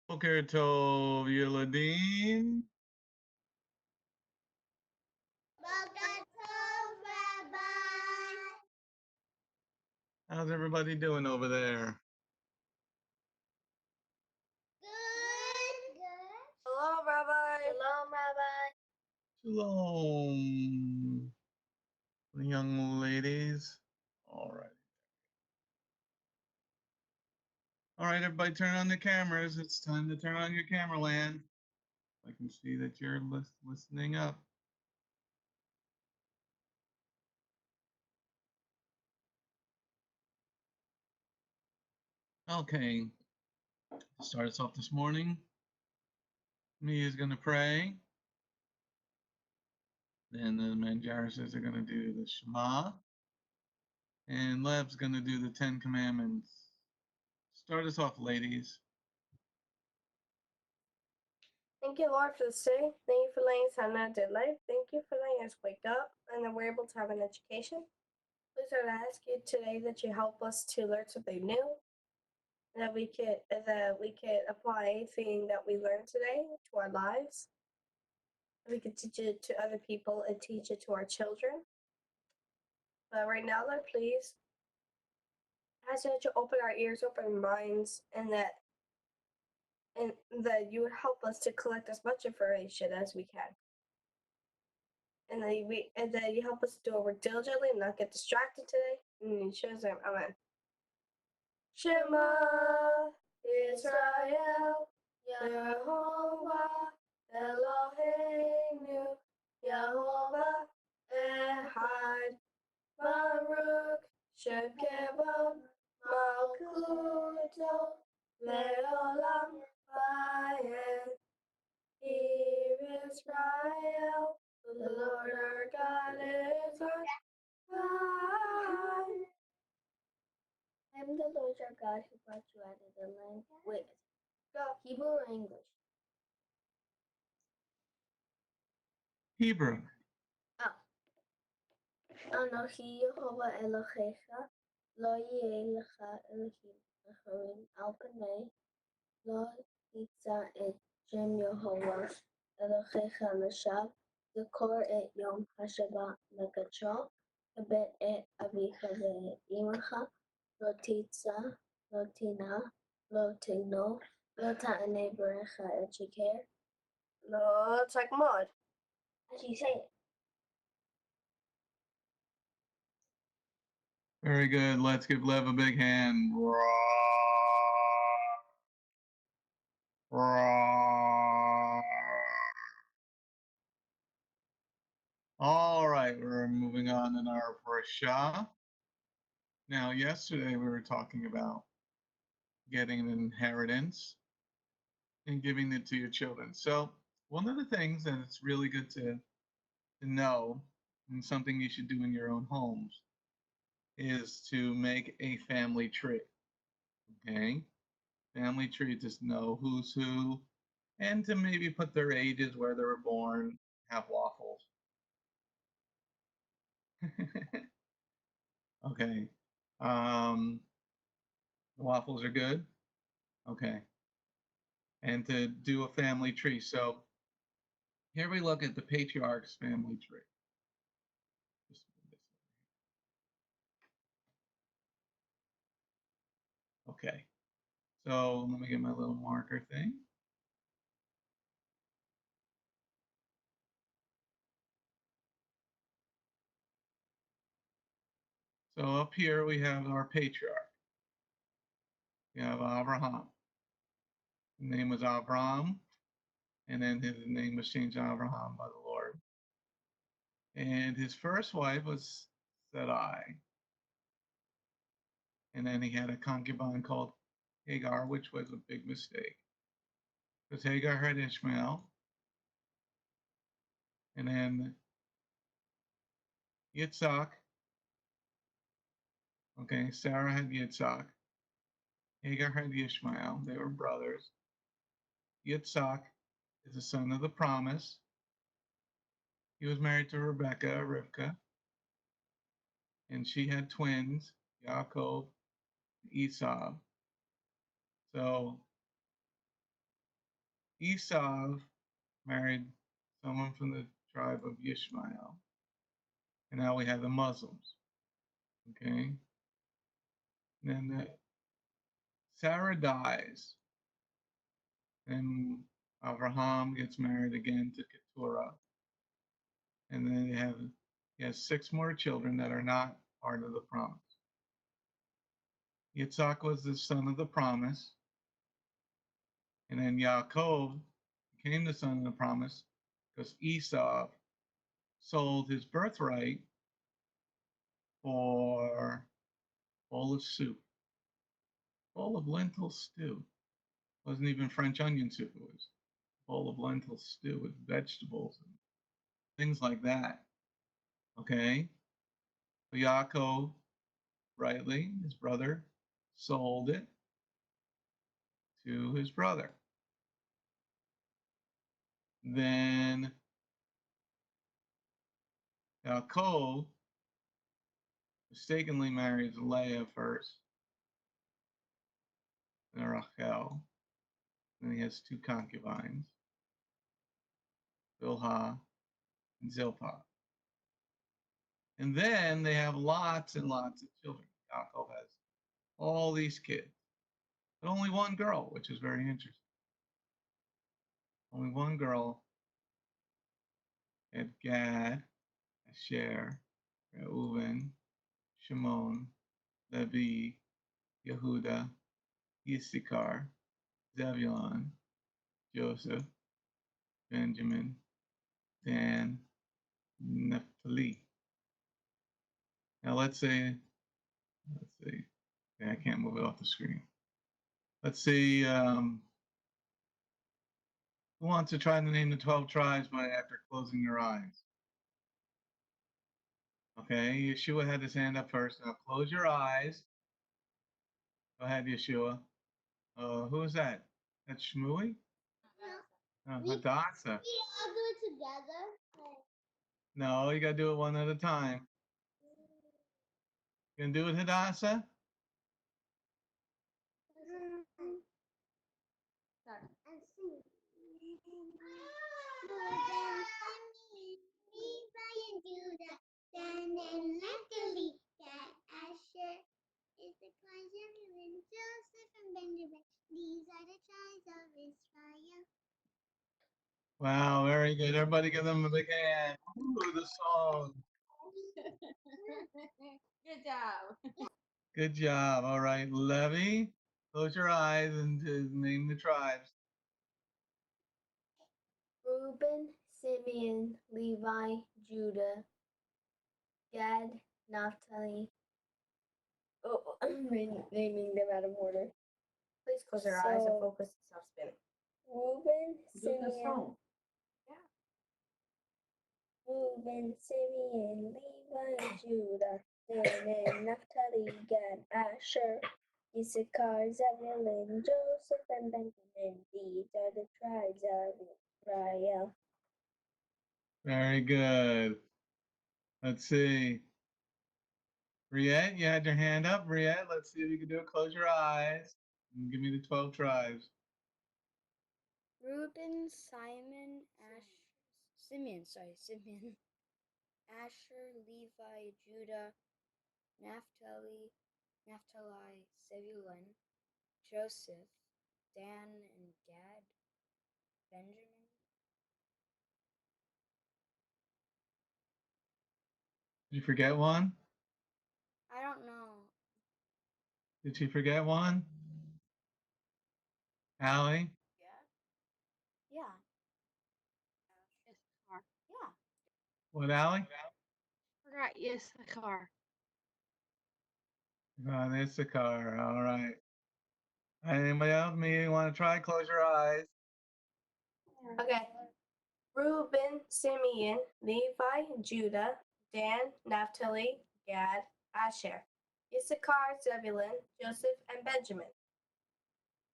Boker Tov Yiladim. Boker Tov, Rabbi. How's everybody doing over there? Good. Hello, Rabbi. Shalom, Rabbi. Shalom, the young ladies. All right. All right, everybody turn on the cameras. It's time to turn on your camera land. I can see that you're listening up. Okay, to start us off this morning, me is going to pray. Then the Manjarisas are going to do the Shema. And Lev's going to do the 10 Commandments. Start us off, ladies. Thank you, Lord, for this day. Thank you for letting us have another life. Thank you for letting us wake up and that we're able to have an education. Please, Lord, I ask you today that you help us to learn something new, and that we could apply anything that we learned today to our lives. That we could teach it to other people and teach it to our children. But right now, Lord, please, I ask you that you open our ears, open our minds, and that you would help us to collect as much information as we can. And that you help us do our work diligently and not get distracted today. In Yeshua's name, amen. Shema Israel, Yehovah Eloheinu, Yehovah Echad, Baruch Shekebon Malkuto Leolam Vayen. Hear Israel, the Lord our God is our God. I am the Lord your God who brought you out of the land. Wait, Go. Hebrew or English? Hebrew. Anochi Yehovah Elohecha, lo yeh lecha Elohim acharim al panei, lo titza et shem Yehovah Elohecha leshav, zikor et yom hashava mekadsho, kebet et avicha ve'et imacha, lo titza, lo tina, lo tigno, lo ta'aneh berecha et sheker. No, it's like mud. How do you say it? Very good. Let's give Lev a big hand. All right, we're moving on in our Parasha. Now, yesterday we were talking about getting an inheritance and giving it to your children. So, one of the things that it's really good to know, and something you should do in your own homes, is to make a family tree. Okay? Family tree, just know who's who, and to maybe put their ages, where they were born, have waffles. Okay. The waffles are good. Okay. And to do a family tree. So here we look at the patriarch's family tree. Just move this over here. Okay. So let me get my little marker thing. So up here we have our patriarch. We have Abraham. His name was Avram, and then his name was changed to Abraham by the Lord. And his first wife was Sarai. And then he had a concubine called Hagar, which was a big mistake. Because Hagar had Ishmael. And then Yitzhak. Okay, Sarah had Yitzhak. Hagar had Ishmael. They were brothers. Yitzhak is the son of the promise. He was married to Rebecca, Rivka. And she had twins, Yaakov and Esau. So Esau married someone from the tribe of Ishmael. And now we have the Muslims. Okay. And then Sarah dies. And Abraham gets married again to Keturah. And then he has 6 more children that are not part of the promise. Yitzhak was the son of the promise. And then Yaakov became the son of the promise because Esau sold his birthright for a bowl of soup, bowl of lentil stew. It wasn't even French onion soup. It was a bowl of lentil stew with vegetables and things like that. Okay? So Yaakov, rightly, his brother, sold it to his brother. Then Yaakov mistakenly marries Leah first, then Rachel. Then he has 2 concubines, Bilhah and Zilpah. And then they have lots and lots of children. Yaakov has all these kids, but only one girl, which is very interesting. Only one girl had Gad, Asher, Reuven, Shimon, Levi, Yehuda, Issachar, Zebulun, Joseph, Benjamin, Dan, Naphtali. Now let's see. Okay, I can't move it off the screen. Let's see. Who wants to try to name the 12 tribes after closing your eyes? Okay, Yeshua had his hand up first. Now close your eyes. Go ahead, Yeshua. Who is that? That's Shmui? Hadassah. We all do it together. No, you got to do it one at a time. You can do it, Hadassah? And sing. Levi and Judah, Dan and Naphtali, Gad, Asher, Issachar, Zebulun, Joseph, and Benjamin. These are the tribes of Israel. Wow, very good. Everybody give them a big hand. Ooh, the song. Good job. Good job. All right, Levy, close your eyes and name the tribes. Reuben, Simeon, Levi, Judah, Gad, Naphtali. Oh, I'm naming them out of order. Please close your eyes and focus and stop spinning. Reuben, Do the Simeon, song. Reuben, Simeon, Levi, Judah, Dan and Naphtali, Gad, Asher, Issachar, Zebulun, Joseph, and Benjamin. These are the tribes of Israel. Very good. Let's see. Briette, you had your hand up. Briette, let's see if you can do it. Close your eyes and give me the 12 tribes. Reuben, Simeon, Simeon, Asher, Levi, Judah, Naphtali, Zebulun, Joseph, Dan, and Gad, Benjamin. Did you forget one? I don't know. Did you forget one? Allie? Yeah. Issachar. Yeah. What, Allie? Forgot Issachar. Issachar. All right. Anybody else? Me? You want to try? Close your eyes. Okay. Reuben, Simeon, Levi, Judah, Dan, Naphtali, Gad, Asher, Issachar, Zebulun, Joseph, and Benjamin.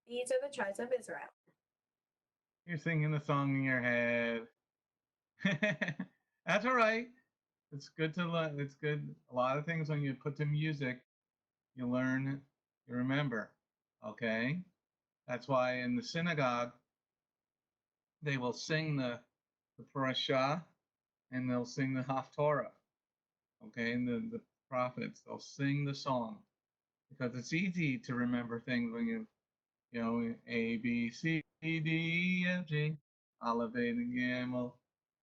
These are the tribes of Israel. You're singing the song in your head. That's all right. It's good to learn. It's good. A lot of things when you put to music, you learn, you remember. Okay? That's why in the synagogue, they will sing the Parasha and they'll sing the Haftorah. Okay, and the prophets, they'll sing the song because it's easy to remember things when you know, A, B, C, D, E, F, G, Aleph, Bet, and Gimel,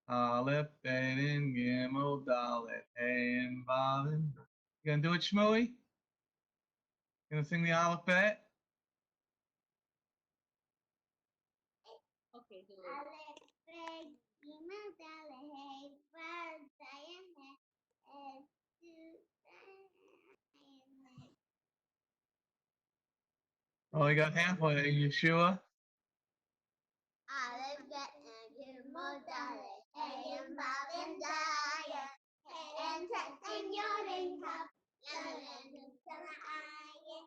Aleph, Bet, and Gimel, Dalet, Hey, and Vav. You gonna do it, Shmooey? Gonna sing the Aleph, Bet? Okay, do it. Aleph, Bet, Gimel, Dalet, Hey, Vav, Zayin, He, Oh, you got halfway, Yeshua. Aleph, Bet, Gimel, Dalet, Hey, and Vav, and Zayin, He, and Tet, and Yod, and Tav, Lamed, and Ayin,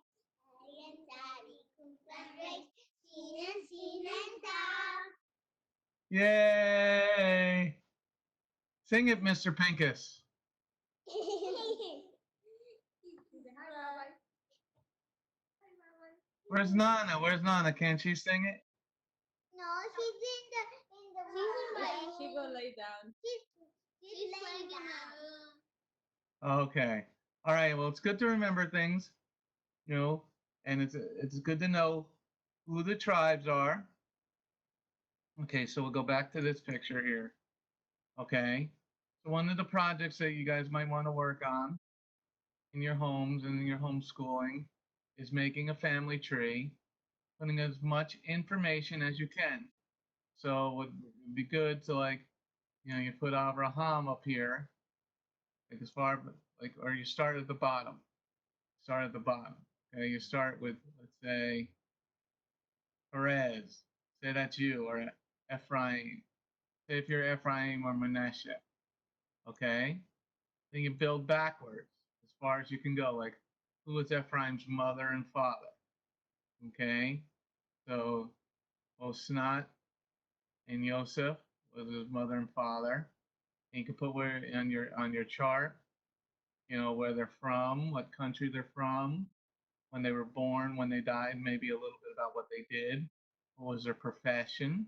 Hey, and Tzadi, Kuf, and Resh, Shin, and Tav. Yay! Sing it, Mr. Pincus. Where's Nana? Where's Nana? Can't she sing it? No, she's in the room. She go lay down. She's laying in the room. Okay. All right. Well, it's good to remember things, you know, and it's good to know who the tribes are. Okay, so we'll go back to this picture here. Okay. So one of the projects that you guys might want to work on in your homes and in your homeschooling is making a family tree, putting as much information as you can. So it would be good to like, you know, you put Abraham up here, like as far like, or you start at the bottom. Start at the bottom. Okay, you start with, let's say, Perez. Say that's you, or Ephraim. Say if you're Ephraim or Manasseh. Okay, then you build backwards as far as you can go. Like, who was Ephraim's mother and father? Okay, so Osnat and Yosef was his mother and father. And you can put where on your chart, you know, where they're from, what country they're from, when they were born, when they died, maybe a little bit about what they did, what was their profession,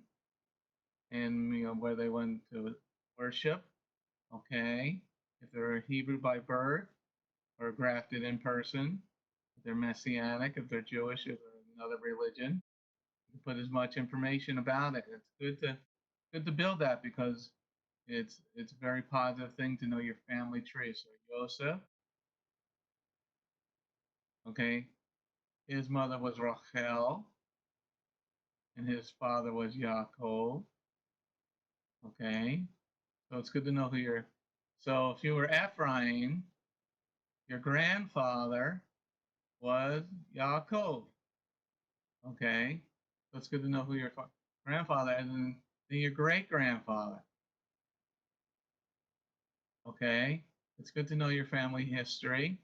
and you know where they went to worship. Okay, if they're a Hebrew by birth or grafted in person, if they're Messianic, if they're Jewish, if they're another religion, you put as much information about it. It's good to build that because it's a very positive thing to know your family tree. So Joseph, okay, his mother was Rachel, and his father was Yaakov. Okay, so it's good to know who you're. So if you were Ephraim, your grandfather was Yaakov. Okay, so it's good to know who your grandfather is, and then your great grandfather. Okay, it's good to know your family history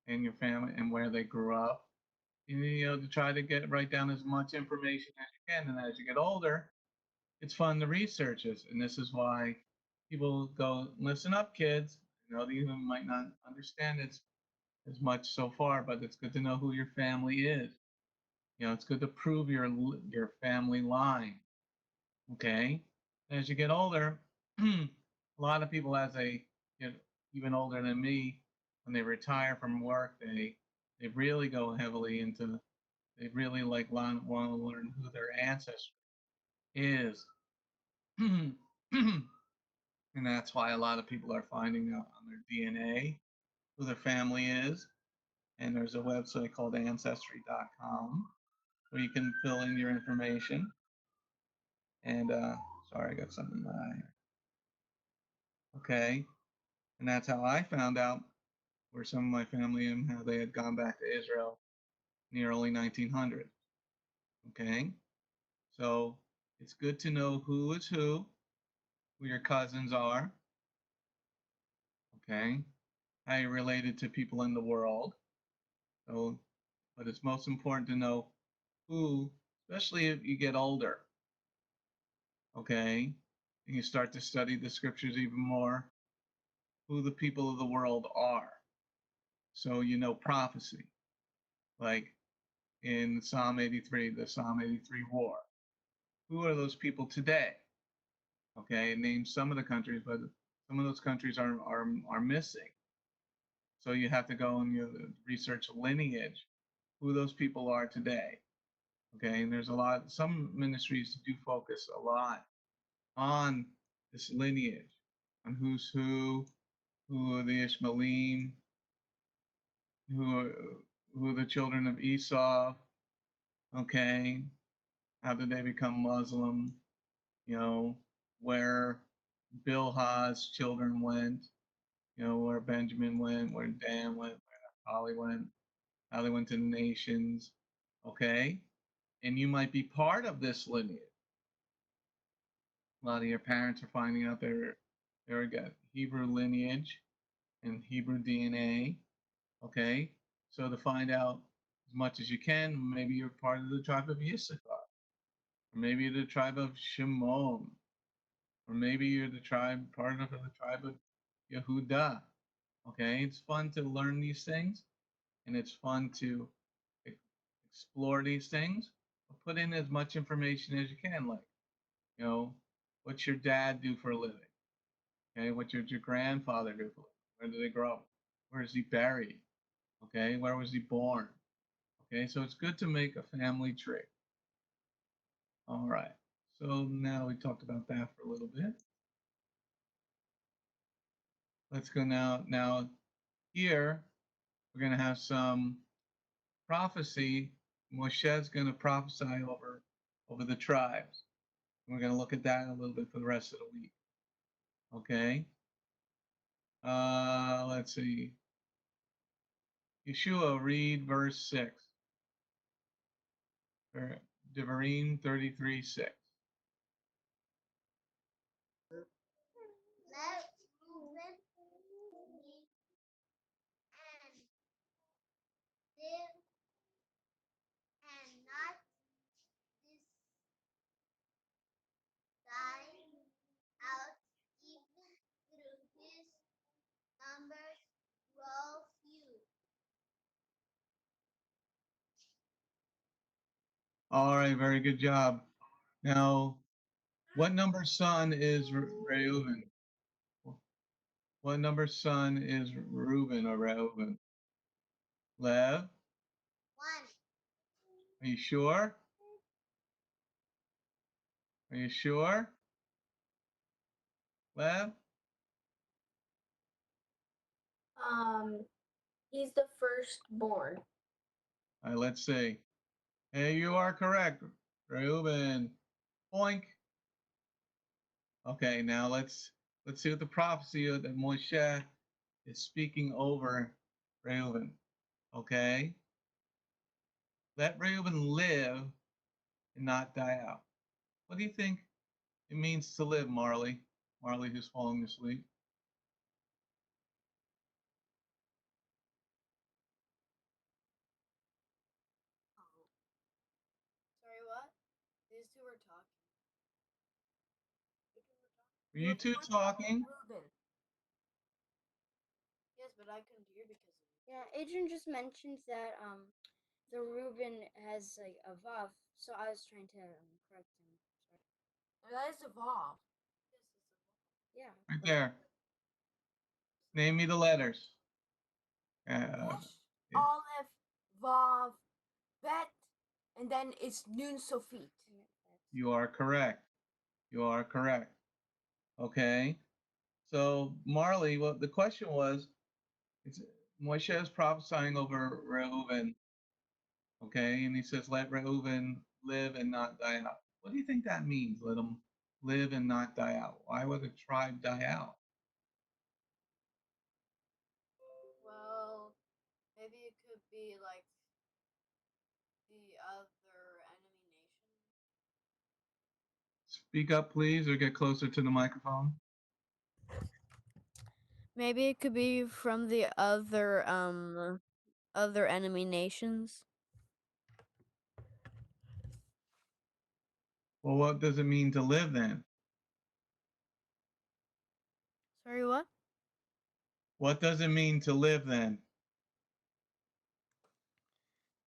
and your family and where they grew up. You know, to try to write down as much information as you can, and as you get older, it's fun to research this, and this is why people go, listen up, kids. I know that you might not understand it as much so far, but it's good to know who your family is. You know, it's good to prove your family line. Okay, as you get older, a lot of people, as they get even older than me, when they retire from work, they really go heavily into. They really like want to learn who their ancestry is. And that's why a lot of people are finding out on their DNA who their family is. And there's a website called ancestry.com where you can fill in your information. And sorry, I got something in my eye. Okay. And that's how I found out where some of my family and how they had gone back to Israel in the early 1900s. Okay. So it's good to know who is who your cousins are. Okay. How you're related to people in the world. So, but it's most important to know who, especially if you get older, okay, and you start to study the scriptures even more, who the people of the world are. So you know prophecy, like in Psalm 83, the Psalm 83 war. Who are those people today? Okay, it names some of the countries, but some of those countries are missing. So you have to go and you research lineage, who those people are today. Okay, and there's a lot. Some ministries do focus a lot on this lineage, on who's who are the Ishmaelim, who who are the children of Esau. Okay, how did they become Muslim? You know, where Bilhah's children went. You know, where Benjamin went, where Dan went, where Holly went, how they went to the nations. Okay, and you might be part of this lineage. A lot of your parents are finding out they're got Hebrew lineage and Hebrew DNA. Okay, so to find out as much as you can, maybe you're part of the tribe of Issachar, or maybe you're the tribe of Shimon, or maybe you're the part of the tribe of Yehuda. Okay, it's fun to learn these things, and it's fun to explore these things. But put in as much information as you can, like, you know, what's your dad do for a living? Okay, what did your grandfather do for a living? Where did they grow up? Where is he buried? Okay, where was he born? Okay, so it's good to make a family tree. All right, so now we talked about that for a little bit. Let's go now. Now here, we're going to have some prophecy. Moshe's going to prophesy over the tribes. We're going to look at that a little bit for the rest of the week. Okay. Let's see. Yeshua, read verse 6. Devarim 33:6. Let Reuben leave and live and not die out, even through his numbers grow few. All right, very good job. Now, what number son is Reuben? What number son is Reuben or Reuben? Lev? 1. Are you sure? Are you sure? Lev? He's the firstborn. All right, let's see. Hey, you are correct. Reuben. Boink. Okay, now let's see what the prophecy that Moshe is speaking over Reuben. Okay? Let Reuben live and not die out. What do you think it means to live, Marley? Marley, who's falling asleep. Sorry, what? These two were talking. Are you two talking? Reuben. Yes, but I couldn't hear because of it. Yeah, Adrian just mentioned that the Reuben has like a vav, so I was trying to correct him. Sorry. That is evolved. Yes, it's a vav. Yeah. Right there. Name me the letters. Resh, Yeah. Aleph, Vav, Bet, and then it's Nun Sofit. You are correct. You are correct. Okay. So Marley, what the question was, it's Moshe is prophesying over Reuben. Okay, and he says, "Let Reuben live and not die out." What do you think that means? Let him live and not die out. Why would a tribe die out? Well, maybe it could be like the other enemy nation. Speak up, please, or get closer to the microphone. Maybe it could be from the other enemy nations. Well, what does it mean to live then? Sorry, what? What does it mean to live then?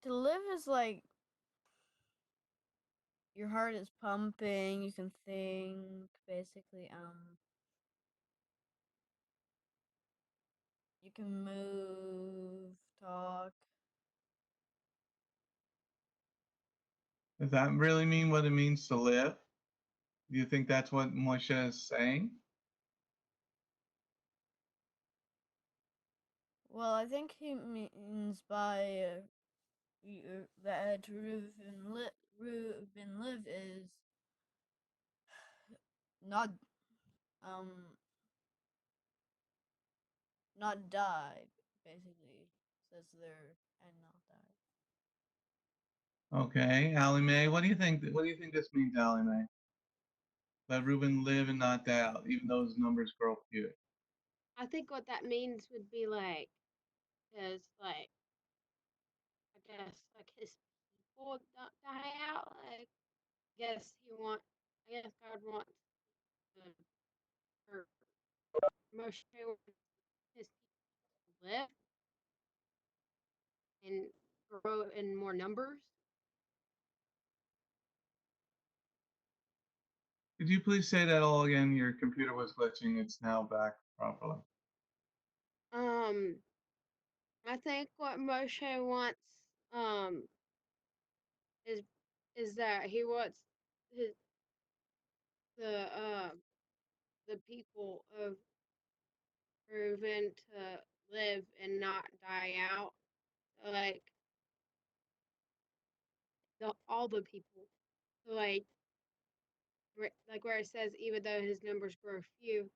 To live is like your heart is pumping. You can think, basically. You can move, talk. Does that really mean what it means to live? Do you think that's what Moshe is saying? Well, I think he means by that Reuben live is not um not die, basically. Says there and not die. Okay, Allie Mae, what do you think? What do you think this means, Allie Mae? Let Reuben live and not die out, even though his numbers grow few. I think what that means would be like, is like, I guess, like his people don't die out. Like, I guess God wants or Moshe wants his people to live and grow in more numbers. Could you please say that all again? Your computer was glitching. It's now back properly. I think what Moshe wants, um, is that he wants his the people of Reuben to live and not die out, like all the people, like where it says even though his numbers grow few,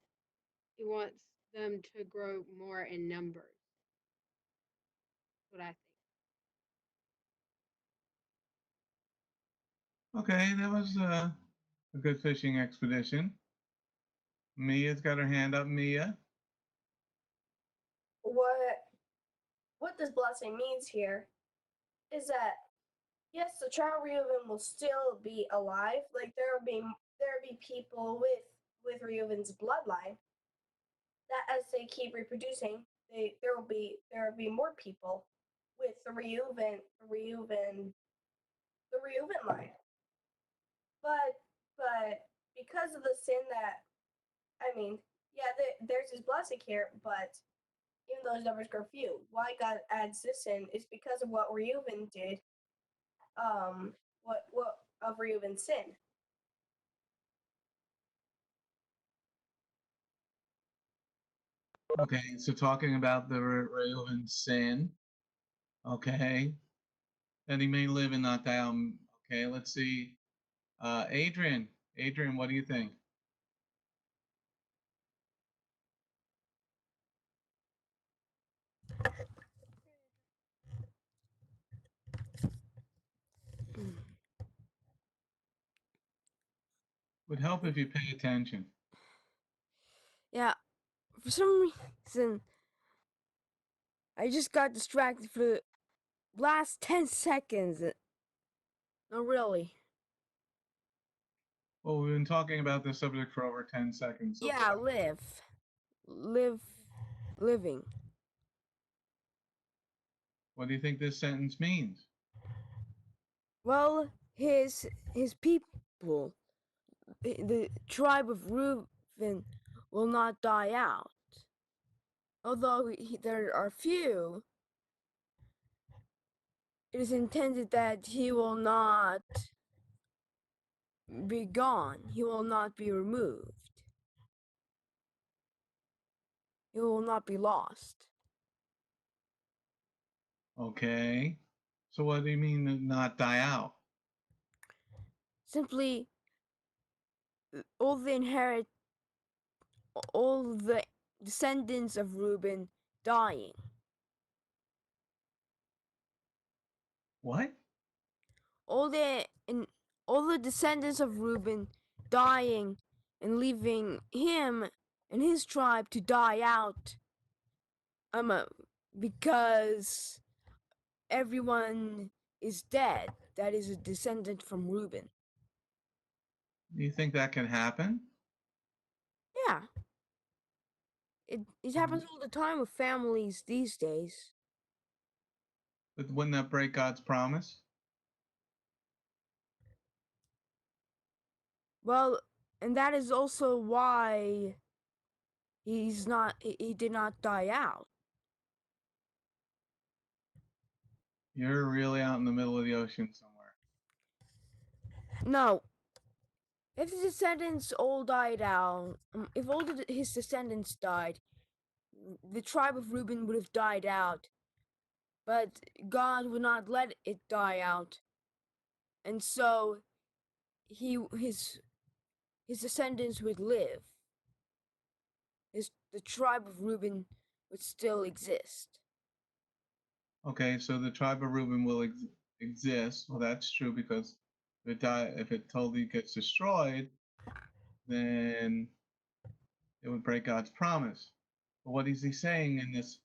he wants them to grow more in numbers. That's what I think. Okay, that was a good fishing expedition. Mia's got her hand up. Mia. What this blessing means here is that yes, the child Reuben will still be alive. Like there will be people with Reuben's bloodline that as they keep reproducing, there will be more people with the Reuben line. But because of the sin that there's his blessing here, but even though his numbers grow few, why God adds this in is because of what Reuben did. What of Reuben's sin. Okay, so talking about the Reuben sin. Okay, that he may live and not die. Okay, let's see. Adrian. Adrian, what do you think? Would help if you pay attention. Yeah, for some reason, I just got distracted for the last 10 seconds. No, really. Well, we've been talking about this subject for over 10 seconds. So Yeah, living. what do you think this sentence means? Well, his people, the tribe of Reuben, will not die out. Although there are few, it is intended that he will not be gone. He will not be removed. He will not be lost. Okay. So what do you mean to not die out? Simply, all the descendants of Reuben dying. What? All the descendants of Reuben dying and leaving him and his tribe to die out. Because everyone is dead. That is a descendant from Reuben. Do you think that can happen? Yeah. It happens all the time with families these days. But wouldn't that break God's promise? Well, and that is also why he did not die out. You're really out in the middle of the ocean somewhere. No, if his descendants all died out, if all his descendants died, the tribe of Reuben would have died out. But God would not let it die out, and so his descendants would live. The tribe of Reuben would still exist. Okay, so the tribe of Reuben will exist. Well, that's true because if it totally gets destroyed, then it would break God's promise. But what is he saying in this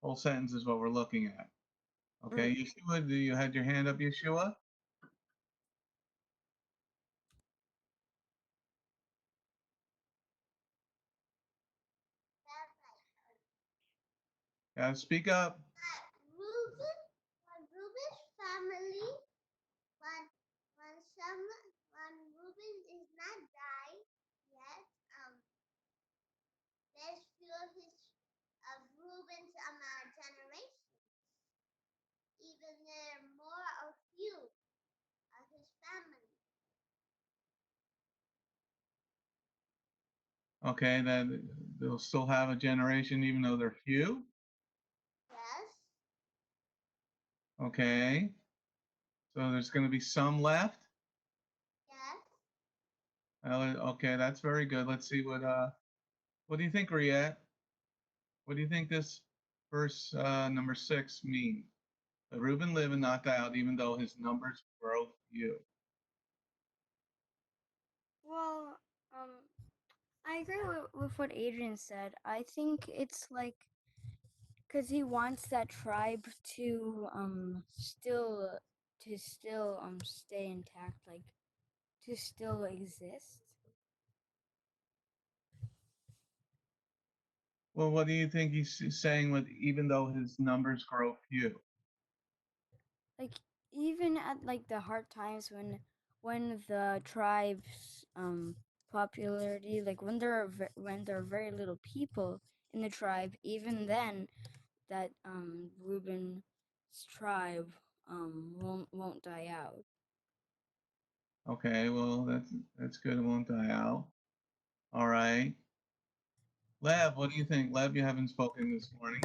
whole sentence is what we're looking at. Okay, Yeshua, do you had your hand up, Yeshua? Gotta speak up. Reuben's family, when Reuben is not died yet, there's few of Reuben's generations. Even there are more of few of his family. Okay, then they'll still have a generation even though they're few. Yes. Okay, so there's going to be some left. Yes. Okay, that's very good. Let's see what do you think, Riette? What do you think this verse number 6 means? Let Reuben live and not die out, even though his numbers grow few. Well, I agree with what Adrian said. I think it's like because he wants that tribe to still stay intact, like to still exist. Well, what do you think he's saying with even though his numbers grow few? Like even at like the hard times when the tribe's popularity, like when there are very little people in the tribe, even then that Reuben's tribe won't die out. Okay, well that's good. It won't die out. All right. Lev, what do you think? Lev, you haven't spoken this morning.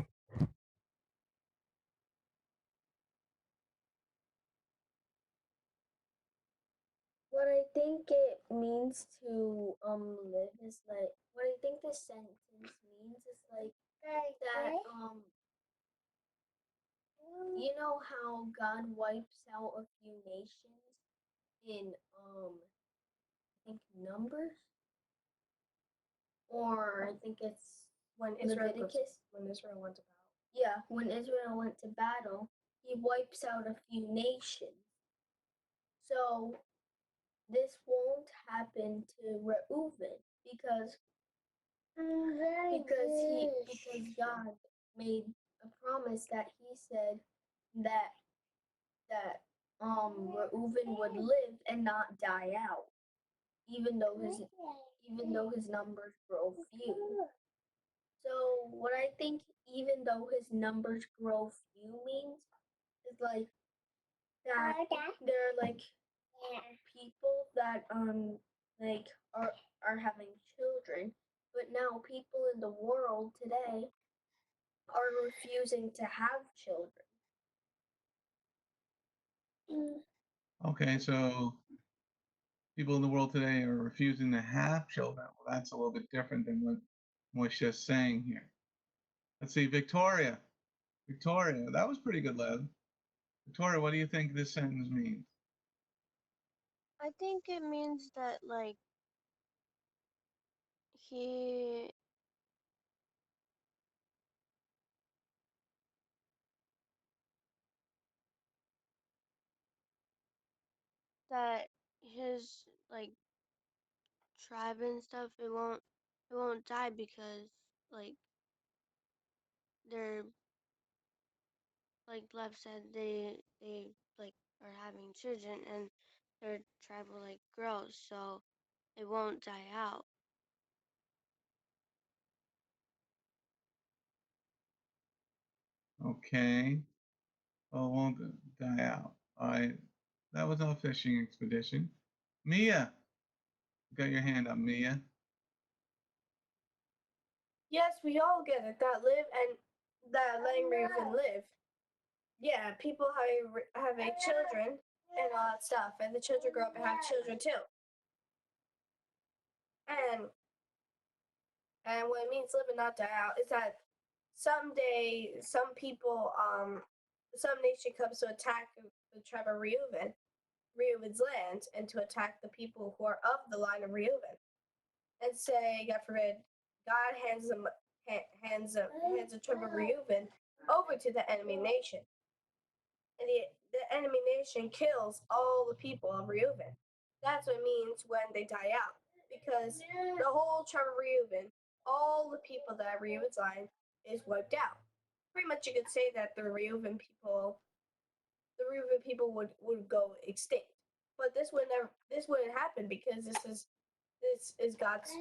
What I think it means to live is like what I think this sentence means is like that you know how God wipes out a few nations in I think Numbers, or I think it's When Israel Leviticus. when Israel went to battle. Yeah, when Israel went to battle, he wipes out a few nations. So this won't happen to Reuben because God made a promise that he said that Reuben would live and not die out, even though his numbers grow few. So what I think even though his numbers grow few means is like that there are like people that like are having children, but now people in the world today are refusing to have children. Okay, so people in the world today are refusing to have children. Well, that's a little bit different than what Moshe's saying here. Let's see, Victoria. Victoria, that was pretty good, Lev. Victoria, what do you think this sentence means? I think it means that like he that his like tribe and stuff it won't die because like they're like Lev said they like are having children and their tribe will like grow, so it won't die out. Okay. Well, it won't die out. All right. That was our fishing expedition. Mia, you got your hand up, Mia. Yes, we all get it. That live and that letting Raven live. Yeah, people have a children and all that stuff, and the children grow up and have children too. And what it means live and not die out is that someday some people, some nation comes to attack the tribe of Reuven's land, and to attack the people who are of the line of Reuven, and say, God forbid, God hands the tribe of Reuven over to the enemy nation, and the enemy nation kills all the people of Reuven. That's what it means when they die out, because the whole tribe of Reuven, all the people that Reuven's line is wiped out. Pretty much, you could say that the Reuven people would go extinct. But this wouldn't happen, because this is God's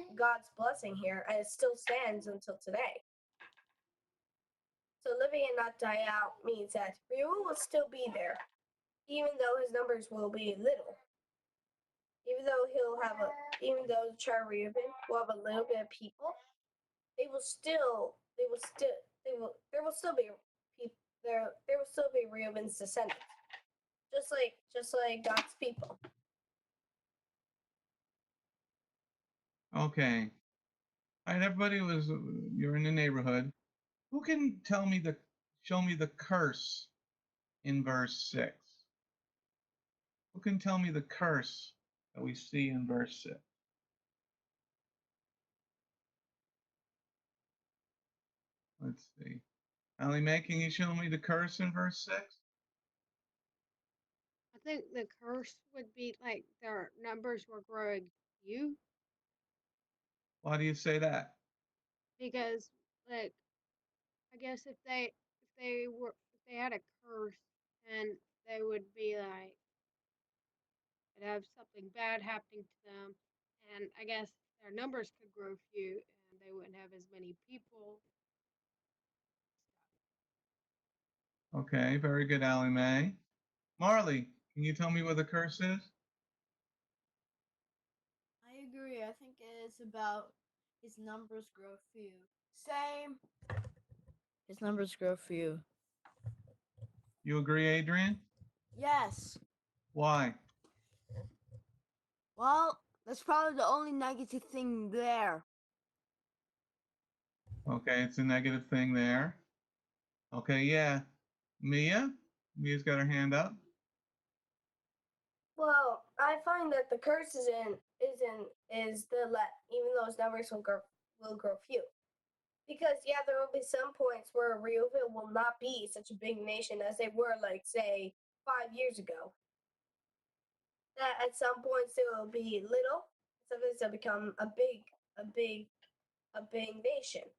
blessing here, and it still stands until today. So living and not die out means that Reuven will still be there, even though his numbers will be little. Even though the tribe of Reuven will have a little bit of people, there will still be Reuven's descendants, just like God's people. Okay. All right, everybody you're in the neighborhood. Who can show me the curse in verse 6? Who can tell me the curse that we see in verse 6? Let's see. Allie Mae, can you show me the curse in verse 6? I think the curse would be like their numbers were growing few, Why do you say that? because like I guess if they had a curse, and they would be like they'd have something bad happening to them, and I guess their numbers could grow few, and they wouldn't have as many people. Okay, very good, Allie Mae. Marley, can you tell me what the curse is? I agree. I think it's about his numbers grow few. Same. His numbers grow few. You agree, Adrian? Yes. Why? Well, that's probably the only negative thing there. Okay, it's a negative thing there. Okay, yeah. Mia? Mia's got her hand up. Well, I find that the curse is the let, even though his numbers will grow few. Because yeah, there will be some points where Reuven will not be such a big nation as they were, like, say, 5 years ago. That at some points they will be little, sometimes they'll become a big nation.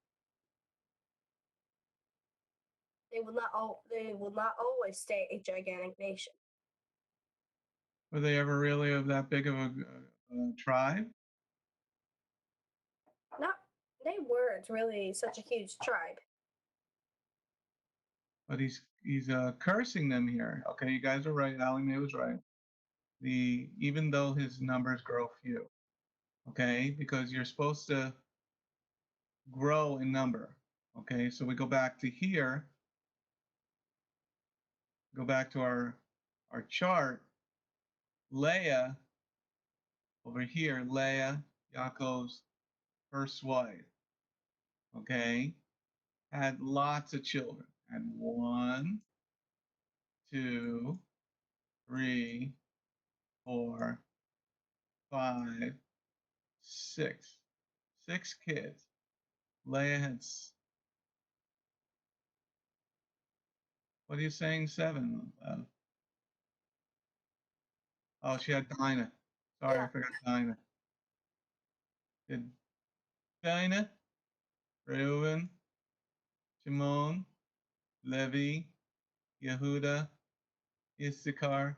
They will not always stay a gigantic nation. Were they ever really of that big of a tribe? Not they weren't really such a huge tribe. But he's cursing them here. Okay, you guys are right. Allie Mae was right. Even though his numbers grow few. Okay, because you're supposed to grow in number. Okay, so we go back to here. Go back to our chart. Leah over here, Leah, Yaakov's first wife. Okay, had lots of children. Had 1, 2, 3, 4, 5, 6. 6 kids. Leah had, what are you saying, 7? Oh, she had Dinah. Sorry, Yeah. I forgot Dinah. Did Dinah, Reuben, Shimon, Levi, Yehuda, Issachar,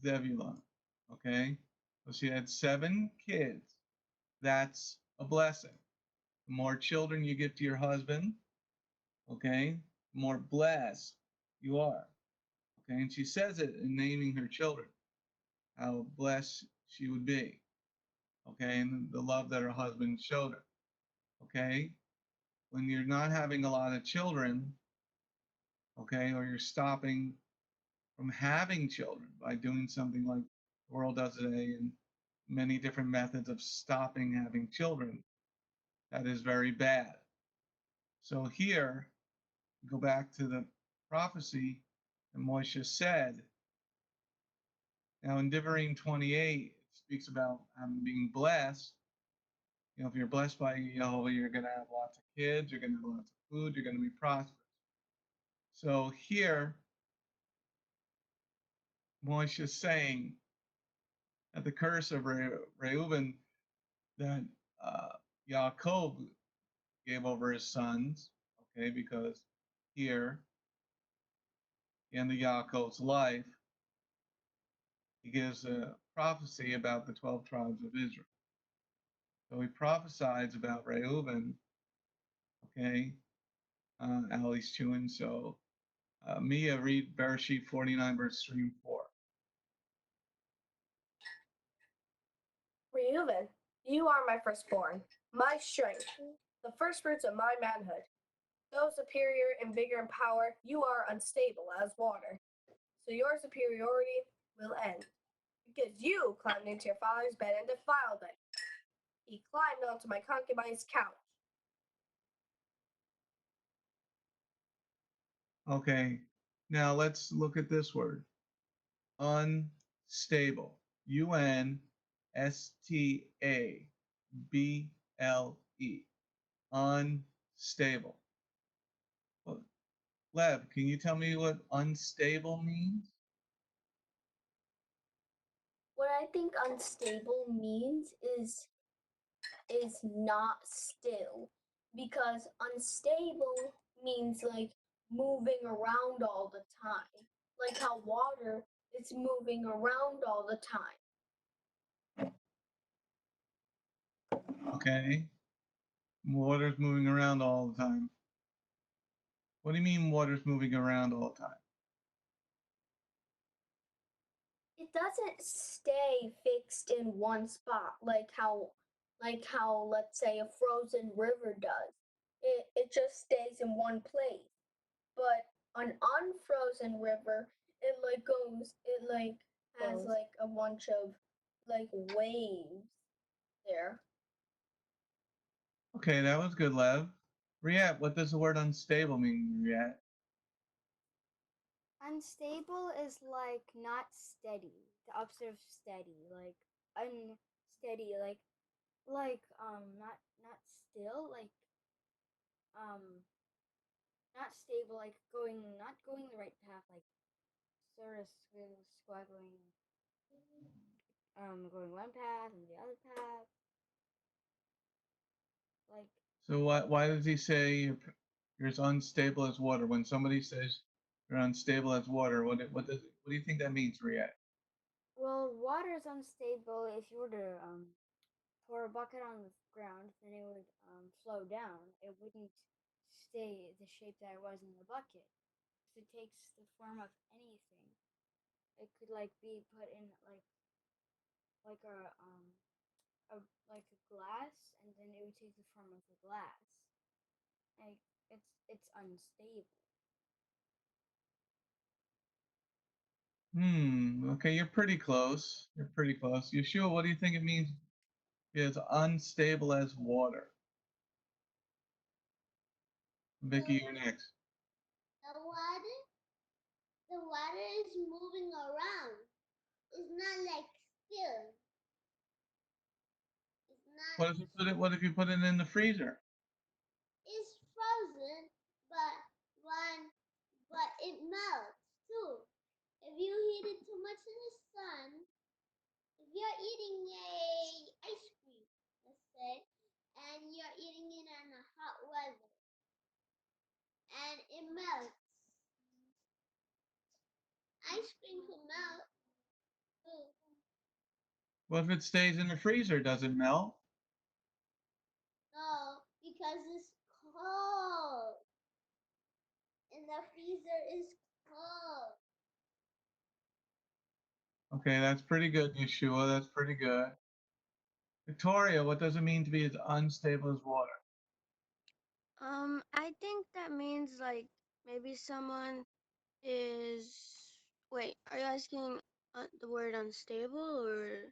Zebulun. Okay? So she had 7 kids. That's a blessing. The more children you give to your husband, okay, the more blessed you are. Okay, and she says it in naming her children, how blessed she would be. Okay, and the love that her husband showed her. Okay, when you're not having a lot of children, okay, or you're stopping from having children by doing something like the world does today and many different methods of stopping having children, that is very bad. So here, go back to the prophecy that Moshe said. Now in Devarim 28, it speaks about being blessed. You know, if you're blessed by Jehovah, you're going to have lots of kids, you're going to have lots of food, you're going to be prosperous. So here, Moshe is saying that the curse of Reuben that Yaakov gave over his sons, okay, because here, in the Yaakov's life, he gives a prophecy about the 12 tribes of Israel. So he prophesies about Reuben, okay, Ali's chewing. So Mia, read Bereshit 49, verse 3 and 4. Reuben, you are my firstborn, my strength, the first fruits of my manhood. Though superior in vigor and power, you are unstable as water. So your superiority will end, because you climbed into your father's bed and defiled it. He climbed onto my concubine's couch. Okay, now let's look at this word, unstable. UNSTABLE. Unstable. Well, Lev, can you tell me what unstable means? What I think unstable means is not still, because unstable means like moving around all the time, like how water is moving around all the time. Okay, water's moving around all the time. What do you mean water's moving around all the time? It doesn't stay fixed in one spot like how let's say a frozen river does. It just stays in one place. But an unfrozen river, it has Flows. like a bunch of like waves there. Okay, that was good, Lev. Riet, what does the word unstable mean, Riet? Unstable is like not steady. The opposite of steady, like unsteady, not still, um not stable, like not going the right path, like sort of squaggling, going one path and the other path, like So why does he say you're as unstable as water? When somebody says you're unstable as water, what do you think that means, Riet? well, water is unstable. If you were to pour a bucket on the ground, then it would flow down. It wouldn't stay the shape that it was in the bucket. Because it takes the form of anything. It could like be put in like a like a glass, and then it would take the form of a glass. Like it's unstable. Okay, you're pretty close. You're pretty close. Yeshua, what do you think it means? It's unstable as water. Vicky, you're next. The water is moving around. It's not like still. It's not. What if you put it in the freezer? It's frozen, but when but it melts too. If you heat it too much in the sun, if you're eating a ice cream, let's say, and you're eating it in a hot weather, and it melts, ice cream could melt too. What if it stays in the freezer? Does it melt? No, because it's cold. And the freezer is cold. Okay, that's pretty good, Yeshua. That's pretty good. Victoria, what does it mean to be as unstable as water? I think that means like maybe someone is. Wait, are you asking the word unstable or?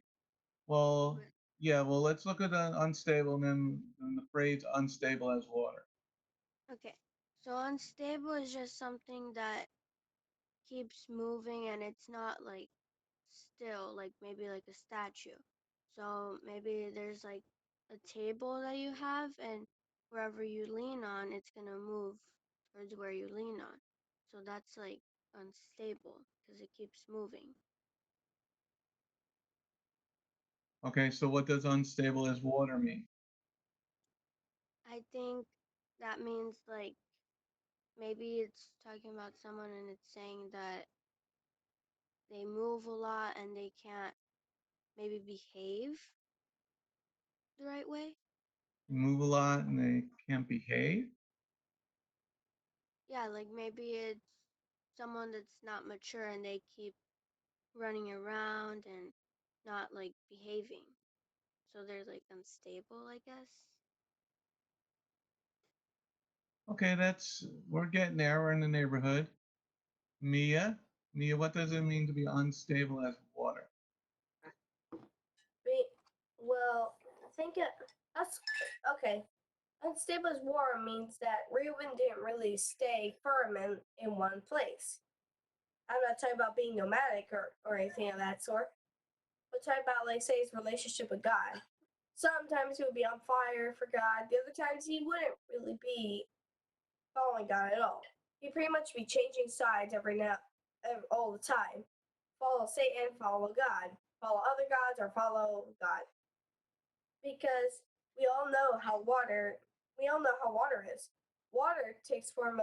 Well, yeah, well, let's look at the unstable and then the phrase unstable as water. Okay, so unstable is just something that keeps moving and it's not like still, like maybe like a statue. So maybe there's like a table that you have, and wherever you lean on, it's gonna move towards where you lean on. So that's like unstable because it keeps moving. Okay, so what does unstable as water mean? I think that means like maybe it's talking about someone and it's saying that they move a lot and they can't maybe behave the right way. They move a lot and they can't behave? Yeah, like maybe it's someone that's not mature and they keep running around and not like behaving. So they're like unstable, I guess. Okay, we're getting there. We're in the neighborhood. Mia, what does it mean to be unstable as water? Well, think it. That's okay. Unstable as water means that Reuben didn't really stay firm in one place. I'm not talking about being nomadic or anything of that sort. But talking about like say his relationship with God. Sometimes he would be on fire for God. The other times he wouldn't really be following God at all. He'd pretty much be changing sides all the time. Follow Satan, follow God. Follow other gods or follow God. Because we all know how water is. Water takes the form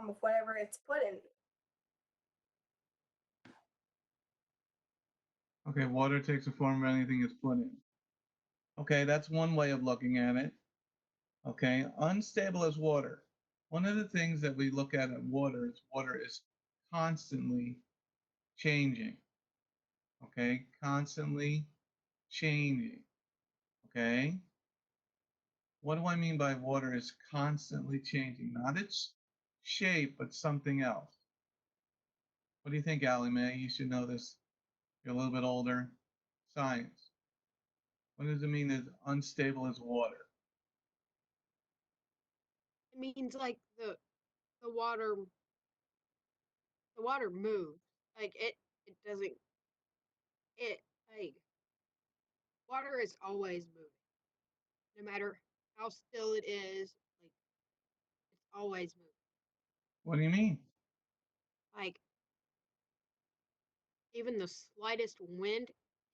of whatever it's put in. Okay, water takes the form of anything it's put in. Okay, that's one way of looking at it. Okay, unstable as water. One of the things that we look at in water is constantly changing. Okay, constantly changing. Okay, what do I mean by water is constantly changing? Not its shape, but something else. What do you think, Allie Mae? You should know this. You're a little bit older. Science. What does it mean as unstable as water? It means like the water the water moves. Like it doesn't it like water is always moving. No matter how still it is, like it's always moving. What do you mean? Like even the slightest wind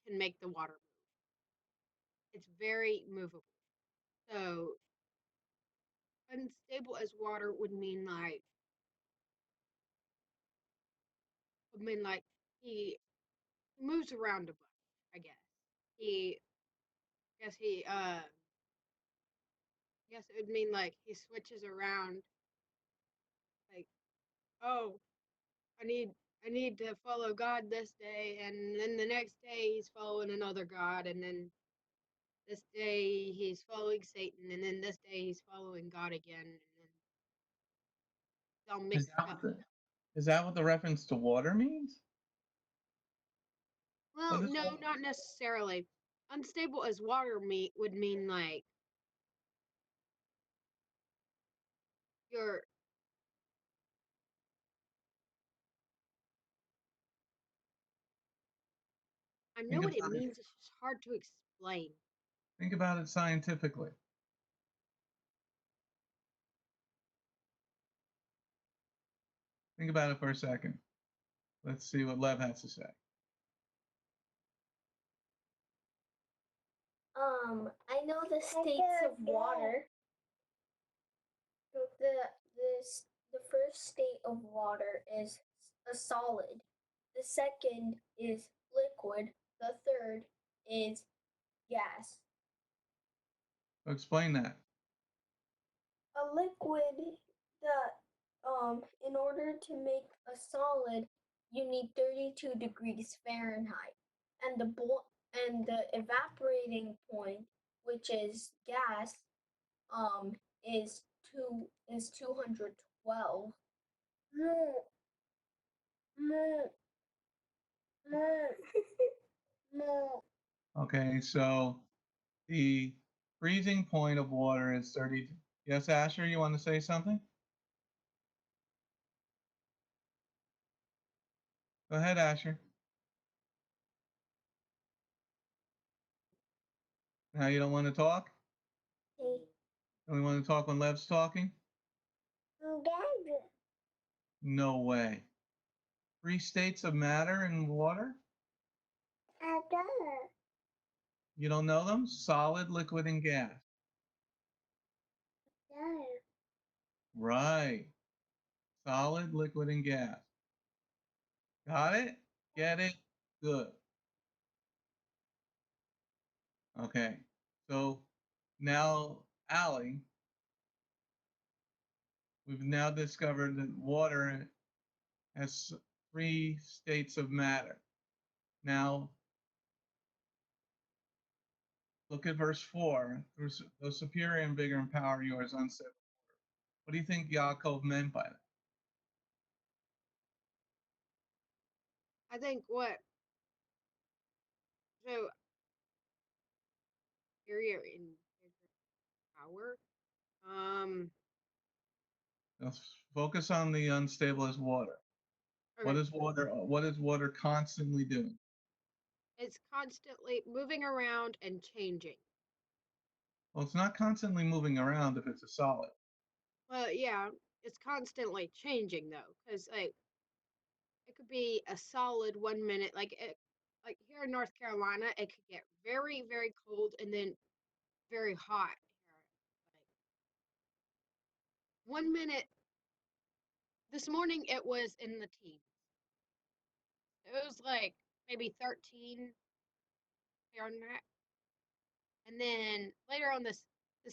can make the water move. It's very movable. So unstable as water would mean like he moves around a bunch, I guess. He guess he I guess it would mean like he switches around like, oh, I need I need to follow God this day, and then the next day he's following another God, and then this day he's following Satan, and then this day he's following God again, and then it's all Is mixed that up. is that what the reference to water means? What Well, is no, water? not necessarily. Unstable as water would mean like you're. I know Think what it about it. means. It's just hard to explain. Think about it scientifically. Think about it for a second. Let's see what Lev has to say. I know the states of water. The first state of water is a solid. The second is liquid. The third is gas. Explain that. A liquid, in order to make a solid, you need 32 degrees Fahrenheit, and the evaporating point, which is gas, is 212. No, no, no, no. Okay, so the freezing point of water is 30. Yes, Asher, you want to say something? Go ahead, Asher. Now you don't want to talk? Okay. And we want to talk when Lev's talking? Dad. No way. 3 states of matter in water? Dad. You don't know them? Solid, liquid, and gas. Dad. Right. Solid, liquid, and gas. Got it? Get it? Good. Okay. So now, Allie, we've now discovered that water has 3 states of matter. Now, look at verse 4. The superior and bigger in power yours unsettled. What do you think Yaakov meant by that? I think what so area in power. Let's focus on the unstable as water. Okay. What is water constantly doing? It's constantly moving around and changing. Well, it's not constantly moving around if it's a solid. Well, yeah, it's constantly changing though, because like it could be a solid 1 minute, like here in North Carolina, it could get very, very cold and then very hot here. Like 1 minute, this morning it was in the teens. It was like maybe 13 Fahrenheit, and then later on this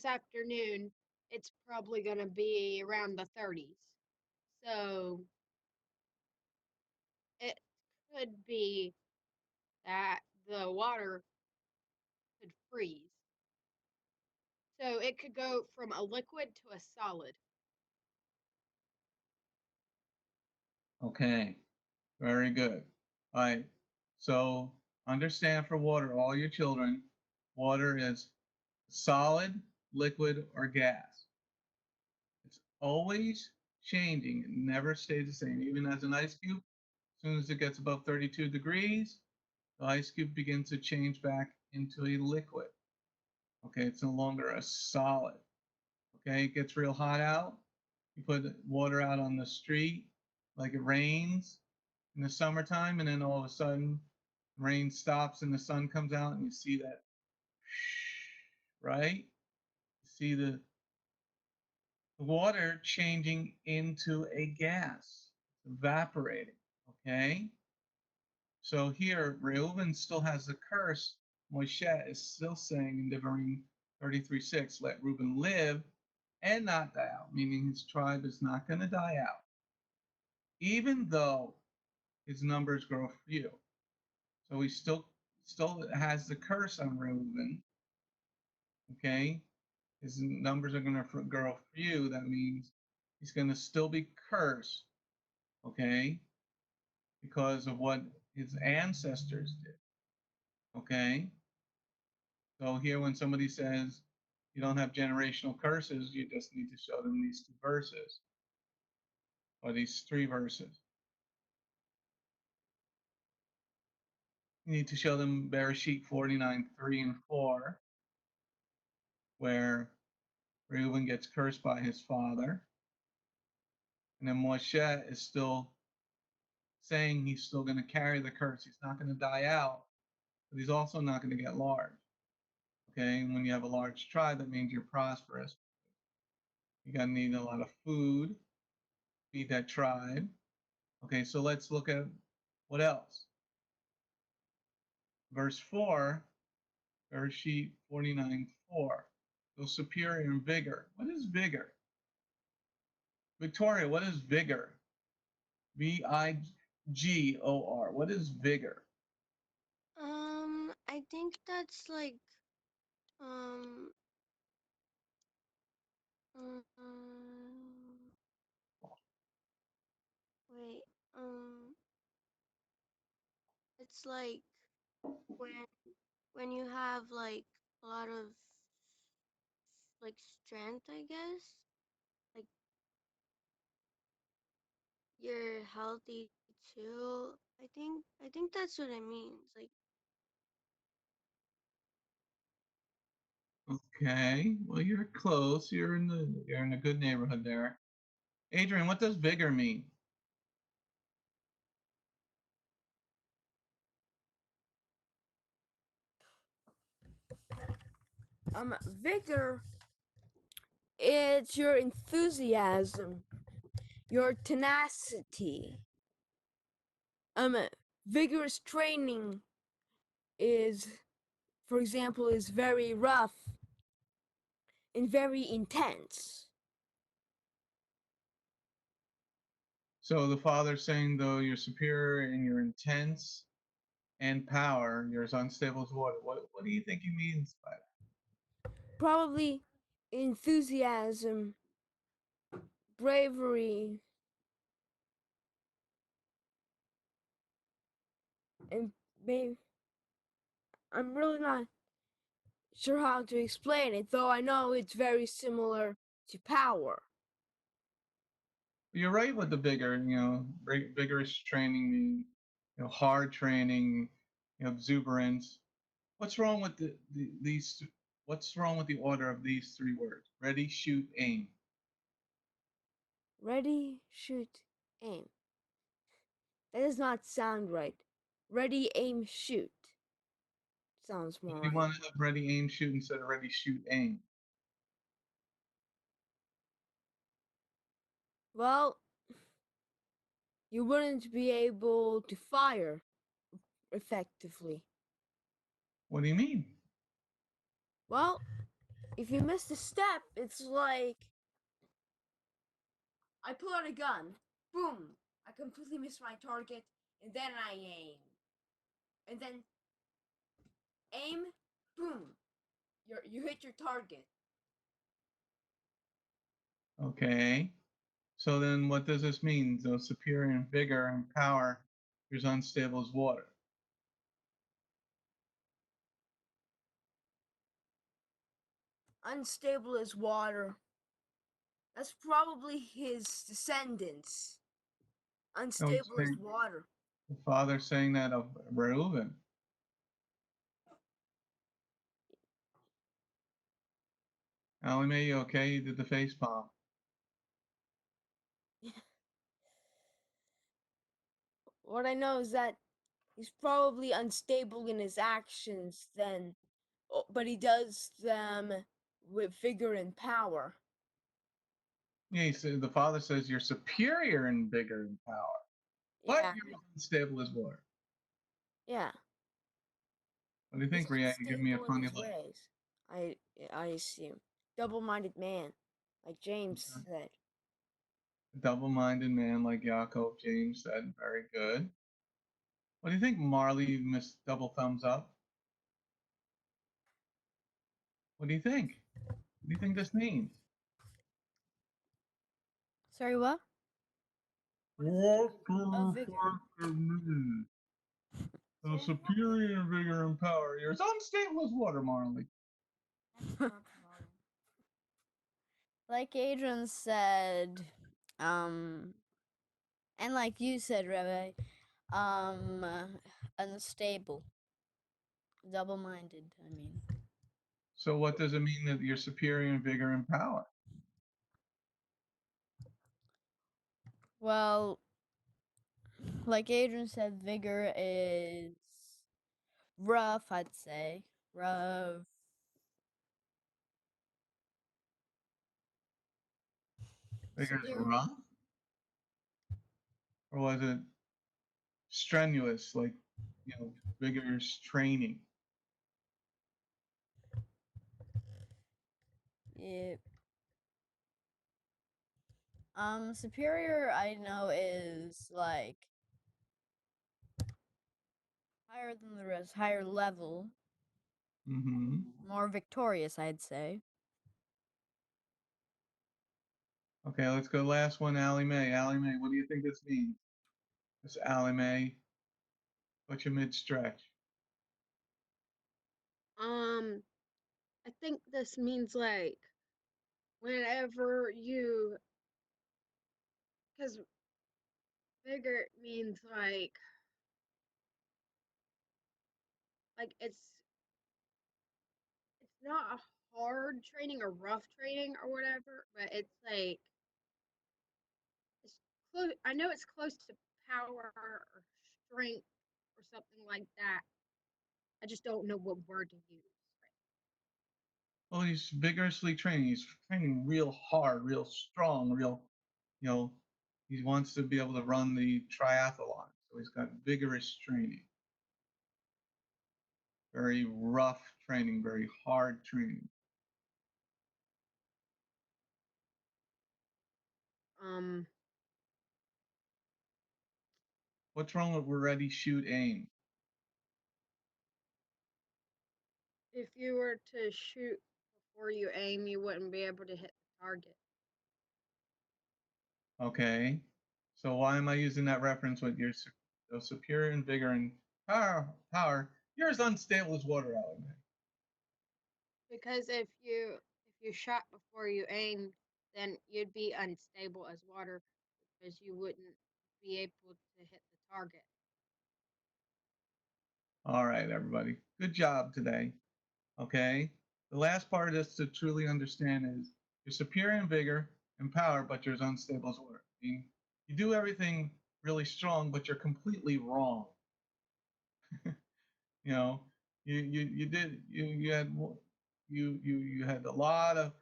afternoon, it's probably gonna be around the 30s. So it could be that the water could freeze. So it could go from a liquid to a solid. Okay, very good. All right, so understand for water, all your children, water is solid, liquid, or gas. It's always changing. It never stays the same. Even as an ice cube, as soon as it gets above 32 degrees, the ice cube begins to change back into a liquid. Okay, it's no longer a solid. Okay, it gets real hot out. You put water out on the street, like it rains in the summertime, and then all of a sudden, rain stops and the sun comes out, and you see that, right? You see the water changing into a gas, evaporating. Okay, so here Reuben still has the curse. Moshe is still saying in Devarim 33:6, let Reuben live and not die out, meaning his tribe is not going to die out, even though his numbers grow few. So he still has the curse on Reuben. Okay, his numbers are going to grow few. That means he's going to still be cursed. Okay, because of what his ancestors did. Okay, so here when somebody says you don't have generational curses, you just need to show them these 2 verses or these 3 verses. You need to show them Bereshit 49:3 and 4, where Reuben gets cursed by his father. And then Moshe is still saying he's still going to carry the curse. He's not going to die out, but he's also not going to get large. Okay, and when you have a large tribe, that means you're prosperous. You're going to need a lot of food, feed that tribe. Okay, so let's look at What else? Verse 4, verse sheet 49:4. So superior in vigor. What is vigor? Victoria, what is vigor? Vigor. What is vigor? I think that's like um wait it's like when when you have like a lot of like strength, I guess. Like you're healthy too. I think that's what it means. Like Okay, well you're close. You're in a good neighborhood there. Adrian, what does vigor mean? Vigor, it's your enthusiasm, your tenacity. Um, Vigorous training is, for example, is very rough and very intense. So the father's saying, though you're superior in your intense and power, you're as unstable as water. What do you think he means by that? Probably enthusiasm, bravery, and maybe I'm really not sure how to explain it, though I know it's very similar to power. You're right with the vigor. Vigorous training, hard training, exuberance. What's wrong with these? What's wrong with the order of these three words? Ready, shoot, aim. Ready, shoot, aim. That does not sound right. Ready, aim, shoot. Sounds more You right. want to have ready, aim, shoot instead of ready, shoot, aim. Well, you wouldn't be able to fire effectively. What do you mean? Well, if you miss a step, it's like I pull out a gun, boom, I completely miss my target, and then I aim. And then aim, boom, you hit your target. Okay. So then what does this mean? So superior in vigor and power, you're as unstable as water. Unstable as water. That's probably his descendants. No, it's Unstable as saying, water. the father saying that of Reuben. Allie, you okay? You did the face palm. What I know is that he's probably unstable in his actions then, but he does them with vigor and power. Yeah, the father says you're superior in vigor and power, but Yeah, you're as unstable as water. yeah. What do you He's think, Ria? You give me a unstable in funny his look. ways. I assume. Double-minded man, like James Okay. said. A double-minded man like Yaakov, James said. Very good. What do you think, Marley, Miss Double Thumbs Up? What do you think? What do you think this means? Sorry, what? What Of does vigor. it mean? So superior in vigor and power. You're as unstable as water, Marley. Like Adrian said, and like you said, Rabbi, unstable, double-minded. I mean, So what does it mean that you're superior in vigor and power? well, like Adrian said, vigor is rough. I'd say rough. Vigor is Superior. rough? Or was it strenuous, like, vigorous training. Yep. Superior I know is like higher than the rest, higher level, Mm-hmm. more victorious, I'd say. Okay, let's go last one, Allie Mae. Allie Mae, what do you think this means? This Allie Mae, what's your mid-stretch? I think this means like whenever you, because bigger means like it's not a hard training or rough training or whatever, but it's like it's close. I know it's close to power or strength or something like that. I just don't know what word to use. Well, he's vigorously training. He's training real hard, real strong, real, you know, he wants to be able to run the triathlon. So he's got vigorous training, very rough training, very hard training. Um, What's wrong with ready, shoot, aim? if you were to shoot before you aim, you wouldn't be able to hit the target. Okay. So why am I using that reference with your superior in vigor and power? You're as unstable as water, Allie Mae. Because if you shot before you aimed, then you'd be unstable as water because you wouldn't be able to hit the target. All right, everybody. Good job today. Okay. The last part of this to truly understand is you're superior in vigor and power, but you're as unstable as water. I mean, you do everything really strong, but you're completely wrong. you know, you did you had a lot of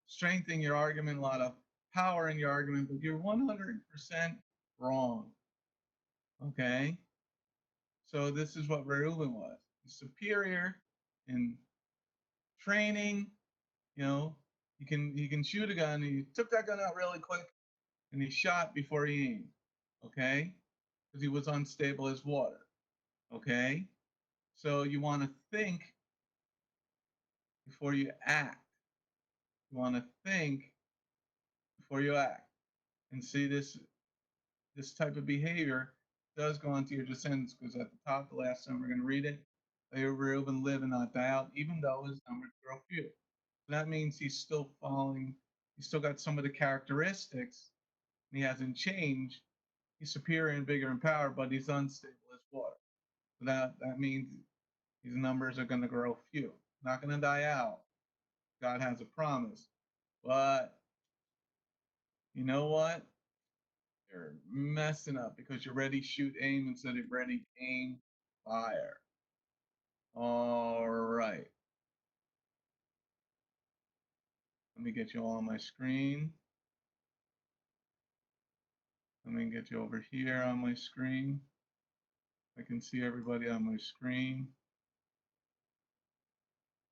strength in your argument, a lot of power in your argument, but you're 100% wrong. Okay. So this is what Reuben was. He's superior in training. He can shoot a gun. He took that gun out really quick and he shot before he aimed. Okay? Because he was unstable as water. Okay? So you want to think before you act. You want to think before you act. And see this type of behavior does go onto your descendants because at the top, the last time we're going to read it, they will Reuben live and not die out, even though his numbers grow few. That means he's still following, he's still got some of the characteristics, and he hasn't changed. He's superior in vigor and power, but he's unstable as water. So that means these numbers are going to grow few. Not going to die out. God has a promise. But you know what? You're messing up because you're ready, shoot, aim instead of ready, aim, fire. All right. Let me get you all on my screen. Let me get you over here on my screen. I can see everybody on my screen.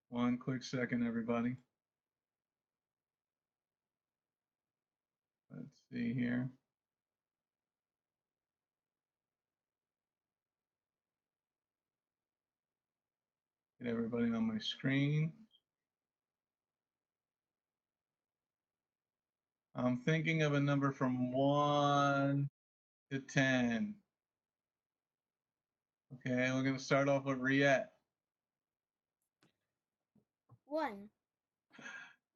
One quick second, everybody. Let's see here. Get everybody on my screen. I'm thinking of a number from 1 to 10. Okay, we're going to start off with Riette. 1.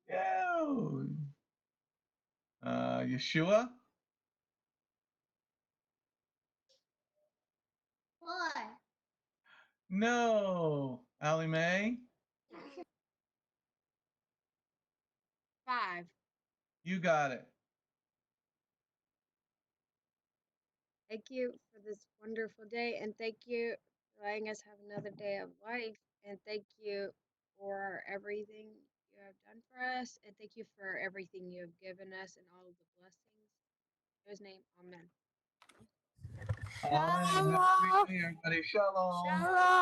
Yo! Yeshua? 4. No. Allie Mae? 5. You got it. Thank you for this wonderful day, and thank you for letting us have another day of life, and thank you for everything you have done for us, and thank you for everything you have given us and all of the blessings. In His name, amen. All right. Have a great day, everybody. Shalom. Shalom.